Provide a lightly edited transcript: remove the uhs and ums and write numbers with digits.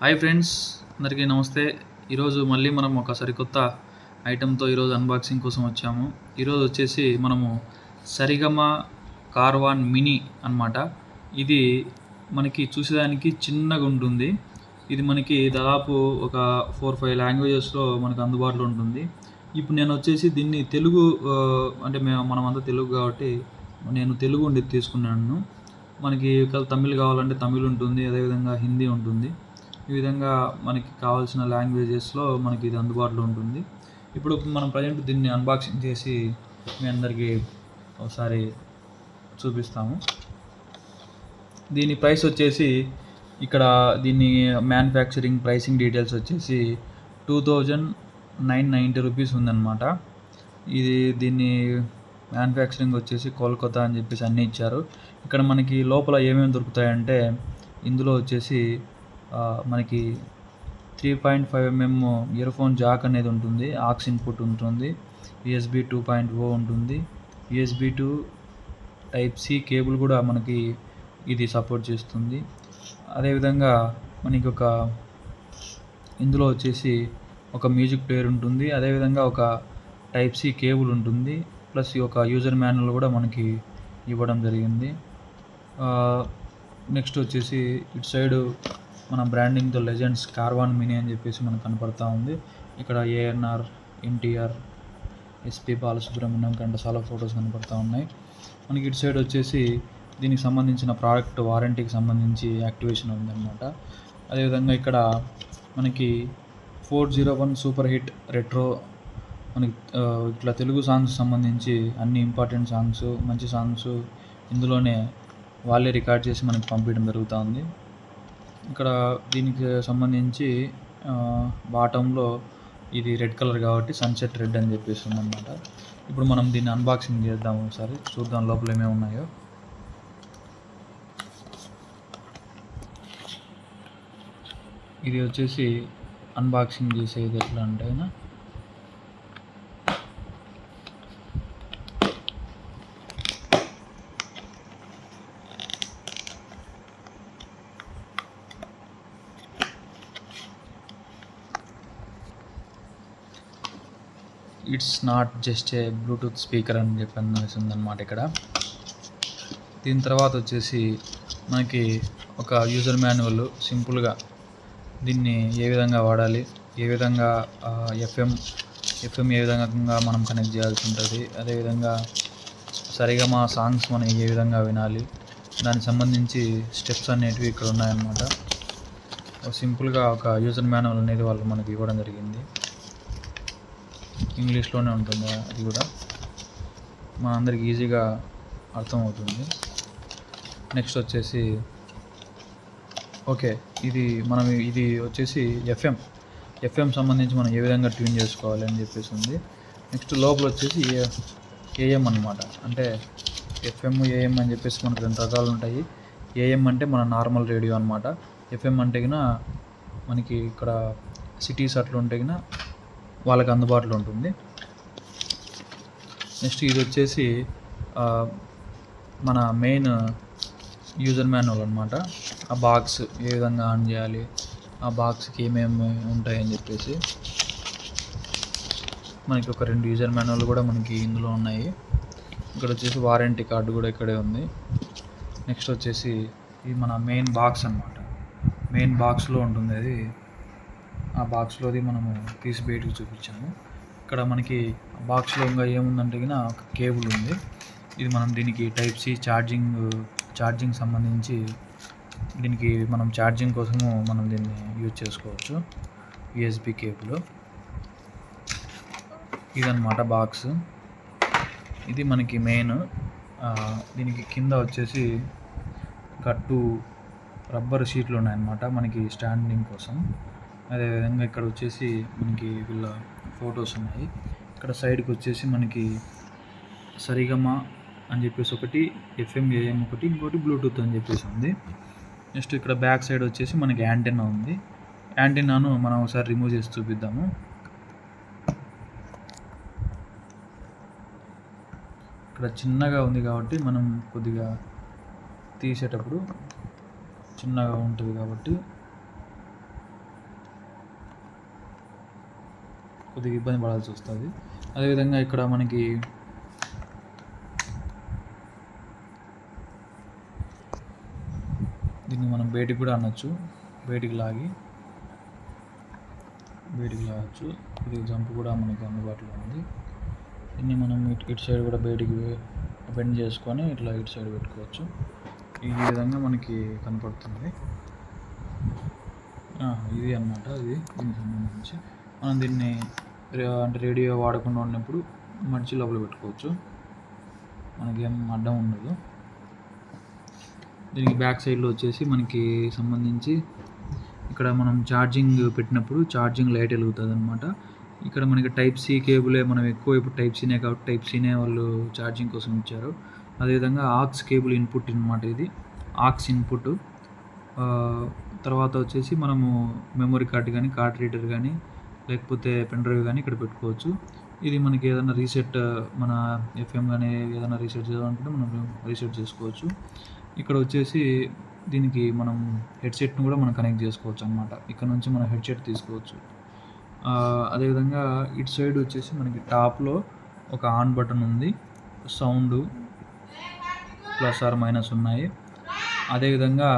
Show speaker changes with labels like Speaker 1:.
Speaker 1: Hi friends, అందరికీ నమస్తే. ఈరోజు మళ్ళీ మనం ఒక సరికొత్త ఐటెంతో ఈరోజు అన్బాక్సింగ్ కోసం వచ్చాము. ఈరోజు వచ్చేసి మనము సరిగమ కార్వాన్ మినీ అన్నమాట. ఇది మనకి చూసేదానికి చిన్నగా ఉంటుంది. ఇది మనకి దాదాపు ఒక 4-5 లాంగ్వేజెస్లో మనకు అందుబాటులో ఉంటుంది. ఇప్పుడు నేను వచ్చేసి దీన్ని తెలుగు అంటే మనమంతా తెలుగు కాబట్టి నేను తెలుగు ఉండేది తీసుకున్నాను. మనకి తమిళ్ కావాలంటే తమిళ్ ఉంటుంది, అదేవిధంగా హిందీ ఉంటుంది. ఈ విధంగా మనకి కావాల్సిన లాంగ్వేజెస్లో మనకి ఇది అందుబాటులో ఉంటుంది. ఇప్పుడు మనం ప్రజెంట్ దీన్ని అన్బాక్సింగ్ చేసి మీ అందరికీ ఒకసారి చూపిస్తాము. దీని ప్రైస్ వచ్చేసి ఇక్కడ దీన్ని మ్యానుఫ్యాక్చరింగ్ ప్రైసింగ్ డీటెయిల్స్ వచ్చేసి 2990 రూపీస్ ఉందన్నమాట. దీన్ని మ్యానుఫ్యాక్చరింగ్ వచ్చేసి కోల్కతా అని చెప్పేసి అన్నీ ఇచ్చారు. ఇక్కడ మనకి లోపల ఏమేమి దొరుకుతాయంటే ఇందులో వచ్చేసి మనకి 3.5mm ఇయర్ ఫోన్ జాక్ అనేది ఉంటుంది, ఆక్స్ ఇన్పుట్ ఉంటుంది, USB 2.0 ఉంటుంది, USB to Type C cable కూడా మనకి ఇది సపోర్ట్ చేస్తుంది. అదేవిధంగా మనకి ఇందులో వచ్చేసి ఒక మ్యూజిక్ ప్లేయర్ ఉంటుంది, అదేవిధంగా ఒక Type C కేబుల్ ఉంటుంది, ప్లస్ ఒక యూజర్ మాన్యువల్ కూడా మనకి ఇవ్వడం జరిగింది. నెక్స్ట్ వచ్చేసి ఇటు సైడ్ మన బ్రాండింగ్తో లెజెండ్స్ కార్వాన్ మినీ అని చెప్పేసి మనకు కనపడతా ఉంది. ఇక్కడ ANR, NTR, SP Balasubrahmanyam, Ghantasala photos కనపడతా ఉన్నాయి. మనకి ఇటు సైడ్ వచ్చేసి దీనికి సంబంధించిన ప్రోడక్ట్ వారంటీకి సంబంధించి యాక్టివేషన్ ఉందన్నమాట. అదేవిధంగా ఇక్కడ మనకి 401 సూపర్ హిట్ రెట్రో మనకి ఇట్లా తెలుగు సాంగ్స్ సంబంధించి అన్ని ఇంపార్టెంట్ సాంగ్స్, మంచి సాంగ్స్ ఇందులోనే వాళ్ళే రికార్డ్ చేసి మనకి పంపించడం జరుగుతూ ఉంది. ఇక్కడ దీనికి సంబంధించి బాటంలో ఇది రెడ్ కలర్ కాబట్టి సన్సెట్ రెడ్ అని చెప్పేసి ఉందన్నమాట. ఇప్పుడు మనం దీన్ని అన్బాక్సింగ్ చేద్దాము, ఒకసారి చూద్దాం లోపల ఏమేమి ఉన్నాయో. ఇది వచ్చేసి అన్బాక్సింగ్ చేసేది ఎట్లా అంటే it's not just a Bluetooth speaker అని చెప్పేసి ఉందన్నమాట ఇక్కడ. దీని తర్వాత వచ్చేసి మనకి ఒక యూజర్ మాన్యువల్, సింపుల్గా దీన్ని ఏ విధంగా వాడాలి, ఏ విధంగా ఎఫ్ఎం ఏ విధంగా మనం కనెక్ట్ చేయాల్సి ఉంటుంది, అదేవిధంగా సరిగమ సాంగ్స్ మనం ఏ విధంగా వినాలి, దానికి సంబంధించి స్టెప్స్ అనేటివి ఇక్కడ ఉన్నాయన్నమాట. సింపుల్గా ఒక యూజర్ మాన్యువల్ అనేది వాళ్ళు మనకి ఇవ్వడం జరిగింది. ఇంగ్లీష్లోనే ఉంటుంది, అది కూడా మన అందరికి ఈజీగా అర్థమవుతుంది. నెక్స్ట్ వచ్చేసి ఇది వచ్చేసి ఎఫ్ఎం సంబంధించి మనం ఏ విధంగా ట్యూన్ చేసుకోవాలి అని చెప్పేసి ఉంది. నెక్స్ట్ లోపల వచ్చేసి AM అన్నమాట. అంటే FM AM అని చెప్పేసి మనకు 2 రకాలు ఉంటాయి. AM అంటే మన నార్మల్ రేడియో అనమాట. FM అంటే మనకి ఇక్కడ సిటీస్ అట్లా ఉంటే వాళ్ళకి అందుబాటులో ఉంటుంది. నెక్స్ట్ ఇది వచ్చేసి మన మెయిన్ యూజర్ మాన్యువల్ అనమాట. ఆ బాక్స్ ఏ విధంగా ఆన్ చేయాలి, ఆ బాక్స్కి ఏమేమి ఉంటాయని చెప్పేసి మనకి ఒక 2 యూజర్ మాన్యువల్ కూడా మనకి ఇందులో ఉన్నాయి. ఇక్కడ వచ్చేసి వారంటీ కార్డు కూడా ఇక్కడే ఉంది. నెక్స్ట్ వచ్చేసి ఇది మన మెయిన్ బాక్స్ అనమాట. మెయిన్ బాక్స్లో ఉంటుంది అది. ఆ బాక్స్లోది మనము తీసి బయటకు చూపించాము. ఇక్కడ మనకి బాక్స్లో ఇంకా ఏముందంటే ఒక కేబుల్ ఉంది. ఇది మనం దీనికి Type C ఛార్జింగ్ సంబంధించి దీనికి మనం ఛార్జింగ్ కోసము మనం దీన్ని యూజ్ చేసుకోవచ్చు. USB కేబుల్ ఇదన్నమాట బాక్స్. ఇది మనకి మెయిన్. దీనికి కింద వచ్చేసి ఒక 2 రబ్బర్ షీట్లు ఉన్నాయన్నమాట మనకి స్టాండింగ్ కోసం. అదేవిధంగా ఇక్కడ వచ్చేసి మనకి వీళ్ళ ఫొటోస్ ఉన్నాయి. ఇక్కడ సైడ్కి వచ్చేసి మనకి సరిగమ అని చెప్పేసి ఒకటి, FM AM ఒకటి, ఇంకోటి బ్లూటూత్ అని చెప్పేసి ఉంది. నెక్స్ట్ ఇక్కడ బ్యాక్ సైడ్ వచ్చేసి మనకి యాంటెన్నా ఉంది. యాంటెన్నాను మనం ఒకసారి రిమూవ్ చేసి చూపిద్దాము. ఇక్కడ చిన్నగా ఉంది కాబట్టి మనం కొద్దిగా తీసేటప్పుడు చిన్నగా ఉంటుంది కాబట్టి కొద్దిగా ఇబ్బంది పడాల్సి వస్తుంది. అదేవిధంగా ఇక్కడ మనకి దీన్ని మనం బయటికి కూడా అనొచ్చు, బయటికి లాగచ్చు. ఇది జంప్ కూడా మనకి అందుబాటులో ఉంది. దీన్ని మనం ఇటు సైడ్ కూడా బయటికి బెండ్ చేసుకొని ఇట్లా ఇటు సైడ్ పెట్టుకోవచ్చు. ఈ విధంగా మనకి కనపడుతుంది. ఇది అన్నమాట, ఇది దీనికి సంబంధించి మనం దీన్ని అంటే రేడియో వాడకుండా ఉన్నప్పుడు మడిచి లోపల పెట్టుకోవచ్చు, మనకేం అడ్డం ఉండదు. దీనికి బ్యాక్ సైడ్లో వచ్చేసి మనకి సంబంధించి ఇక్కడ మనం ఛార్జింగ్ పెట్టినప్పుడు ఛార్జింగ్ లైట్ వెలుగుతుంది అనమాట. ఇక్కడ మనకి టైప్ సి కేబులే, మనం ఎక్కువ ఇప్పుడు టైప్ సీనే కాబట్టి టైప్ సీనే వాళ్ళు ఛార్జింగ్ కోసం ఇచ్చారు. అదేవిధంగా ఆక్స్ కేబుల్ ఇన్పుట్ అనమాట, ఇది ఆక్స్ ఇన్పుట్. తర్వాత వచ్చేసి మనము మెమరీ కార్డ్ కానీ, కార్డ్ రీడర్ కానీ, లేకపోతే పెన్ డ్రైవ్ కానీ ఇక్కడ పెట్టుకోవచ్చు. ఇది మనకి ఏదైనా రీసెట్, మన ఎఫ్ఎం కానీ ఏదైనా రీసెట్ చేయాలనుకుంటే మనం రీసెట్ చేసుకోవచ్చు. ఇక్కడ వచ్చేసి దీనికి మనం హెడ్సెట్ను కూడా మనం కనెక్ట్ చేసుకోవచ్చు అన్నమాట. ఇక్కడ నుంచి మనం హెడ్సెట్ తీసుకోవచ్చు. అదేవిధంగా ఇటు సైడ్ వచ్చేసి మనకి టాప్లో ఒక ఆన్ బటన్ ఉంది, సౌండ్ ప్లస్ ఆర్ మైనస్ ఉన్నాయి. అదేవిధంగా